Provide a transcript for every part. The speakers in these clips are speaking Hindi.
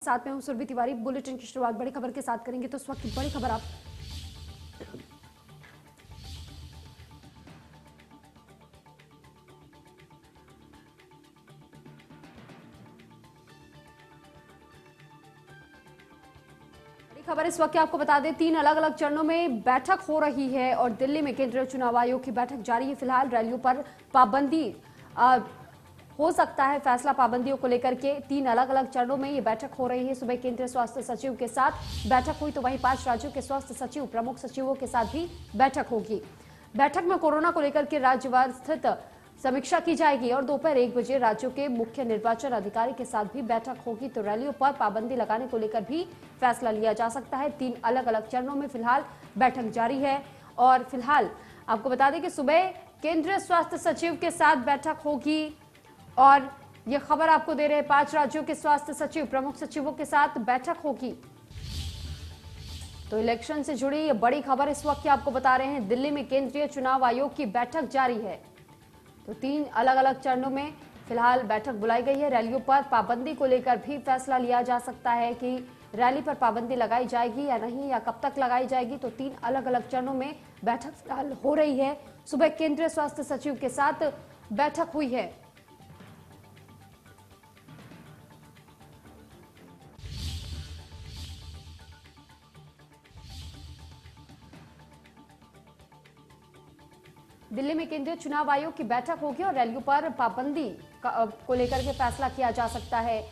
साथ में हूं सुरभि तिवारी। बुलेटिन की शुरुआत बड़ी खबर के साथ करेंगे। तो इस वक्त की बड़ी खबर इस वक्त आपको बता दें, 3 अलग अलग चरणों में बैठक हो रही है और दिल्ली में केंद्रीय चुनाव आयोग की बैठक जारी है। फिलहाल रैलियों पर पाबंदी हो सकता है। फैसला पाबंदियों को लेकर के 3 अलग अलग चरणों में ये बैठक हो रही है। सुबह केंद्रीय स्वास्थ्य सचिव के साथ बैठक हुई, तो वहीं 5 राज्यों के स्वास्थ्य सचिव, प्रमुख सचिवों के साथ भी बैठक होगी। बैठक में कोरोना को लेकर के राज्यवार स्थित समीक्षा की जाएगी और दोपहर 1 बजे राज्यों के मुख्य निर्वाचन अधिकारी के साथ भी बैठक होगी। तो रैलियों पर पाबंदी लगाने को लेकर भी फैसला लिया जा सकता है। 3 अलग अलग चरणों में फिलहाल बैठक जारी है और फिलहाल आपको बता दें कि सुबह केंद्रीय स्वास्थ्य सचिव के साथ बैठक होगी और ये खबर आपको दे रहे हैं, 5 राज्यों के स्वास्थ्य सचिव, प्रमुख सचिवों के साथ बैठक होगी। तो इलेक्शन से जुड़ी ये बड़ी खबर इस वक्त आपको बता रहे हैं। दिल्ली में केंद्रीय चुनाव आयोग की बैठक जारी है। तो 3 अलग अलग चरणों में फिलहाल बैठक बुलाई गई है। रैलियों पर पाबंदी को लेकर भी फैसला लिया जा सकता है कि रैली पर पाबंदी लगाई जाएगी या नहीं, या कब तक लगाई जाएगी। तो 3 अलग अलग चरणों में बैठक फिलहाल हो रही है। सुबह केंद्रीय स्वास्थ्य सचिव के साथ बैठक हुई है। दिल्ली में केंद्रीय चुनाव आयोग की बैठक होगी और रैलियों पर पाबंदी को लेकर के फैसला किया जा सकता है,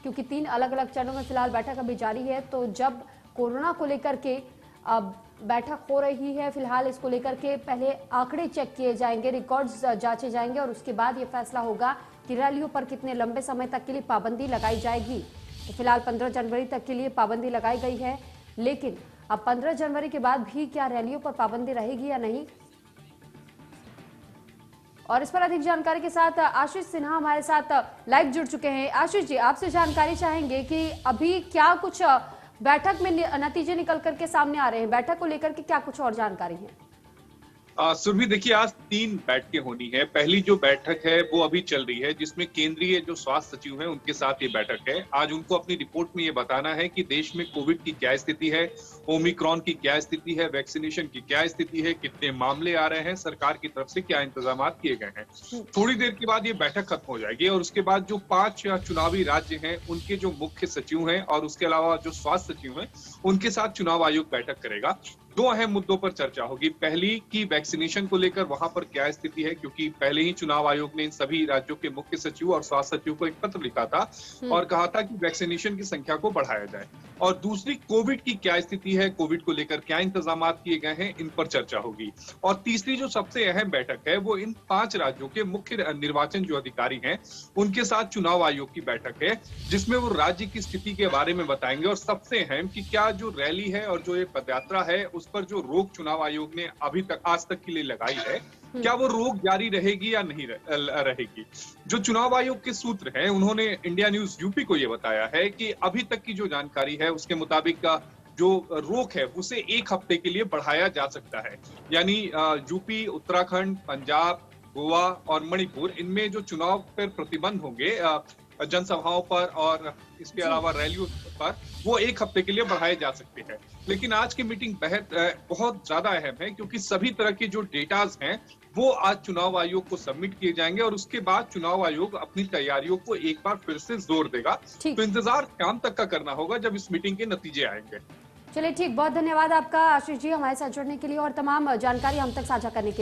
क्योंकि 3 अलग अलग चरणों में फिलहाल बैठक अभी जारी है। तो जब कोरोना को लेकर के बैठक हो रही है, फिलहाल इसको लेकर के पहले आंकड़े चेक किए जाएंगे, रिकॉर्ड्स जांचे जाएंगे और उसके बाद ये फैसला होगा कि रैलियों पर कितने लंबे समय तक के लिए पाबंदी लगाई जाएगी। तो फिलहाल 15 जनवरी तक के लिए पाबंदी लगाई गई है, लेकिन अब 15 जनवरी के बाद भी क्या रैलियों पर पाबंदी रहेगी या नहीं, और इस पर अधिक जानकारी के साथ आशीष सिन्हा हमारे साथ लाइव जुड़ चुके हैं। आशीष जी, आपसे जानकारी चाहेंगे कि अभी क्या कुछ बैठक में नतीजे निकल करके सामने आ रहे हैं, बैठक को लेकर के क्या कुछ और जानकारी है? सुरभि, देखिए, आज 3 बैठकें होनी है। पहली जो बैठक है वो अभी चल रही है, जिसमें केंद्रीय जो स्वास्थ्य सचिव हैं उनके साथ ये बैठक है। आज उनको अपनी रिपोर्ट में ये बताना है कि देश में कोविड की क्या स्थिति है, ओमिक्रॉन की क्या स्थिति है, वैक्सीनेशन की क्या स्थिति है, कितने मामले आ रहे हैं, सरकार की तरफ से क्या इंतजाम किए गए हैं। थोड़ी देर के बाद ये बैठक खत्म हो जाएगी और उसके बाद जो 5 चुनावी राज्य हैं उनके जो मुख्य सचिव हैं और उसके अलावा जो स्वास्थ्य सचिव हैं उनके साथ चुनाव आयोग बैठक करेगा। 2 अहम मुद्दों पर चर्चा होगी। पहली की वैक्सीनेशन को लेकर वहां पर क्या स्थिति है, क्योंकि पहले ही चुनाव आयोग ने इन सभी राज्यों के मुख्य सचिव और स्वास्थ्य सचिव को एक पत्र लिखा था और कहा था कि वैक्सीनेशन की संख्या को बढ़ाया जाए। और दूसरी, कोविड की क्या स्थिति है, कोविड को लेकर क्या इंतजाम किए गए हैं, इन पर चर्चा होगी। और तीसरी जो सबसे अहम बैठक है वो इन 5 राज्यों के मुख्य निर्वाचन जो अधिकारी हैं उनके साथ चुनाव आयोग की बैठक है, जिसमें वो राज्य की स्थिति के बारे में बताएंगे और सबसे अहम कि क्या जो रैली है और जो ये पदयात्रा है उस पर जो रोक चुनाव आयोग ने अभी तक आज तक के लिए लगाई है, क्या वो रोक जारी रहेगी या नहीं रहेगी। जो चुनाव आयोग के सूत्र हैं उन्होंने इंडिया न्यूज यूपी को ये बताया है कि अभी तक की जो जानकारी है उसके मुताबिक जो रोक है उसे 1 हफ्ते के लिए बढ़ाया जा सकता है। यानी यूपी, उत्तराखंड, पंजाब, गोवा और मणिपुर, इनमें जो चुनाव पर प्रतिबंध होंगे जनसभाओं पर और इसके अलावा रैलियों पर, वो 1 हफ्ते के लिए बढ़ाए जा सकते हैं। लेकिन आज की मीटिंग बहुत ज्यादा अहम है, क्योंकि सभी तरह के जो डेटाज हैं वो आज चुनाव आयोग को सबमिट किए जाएंगे और उसके बाद चुनाव आयोग अपनी तैयारियों को एक बार फिर से जोर देगा। तो इंतजार शाम तक का करना होगा जब इस मीटिंग के नतीजे आएंगे। चलिए ठीक, बहुत धन्यवाद आपका आशीष जी हमारे साथ जुड़ने के लिए और तमाम जानकारी हम तक साझा करने के लिए।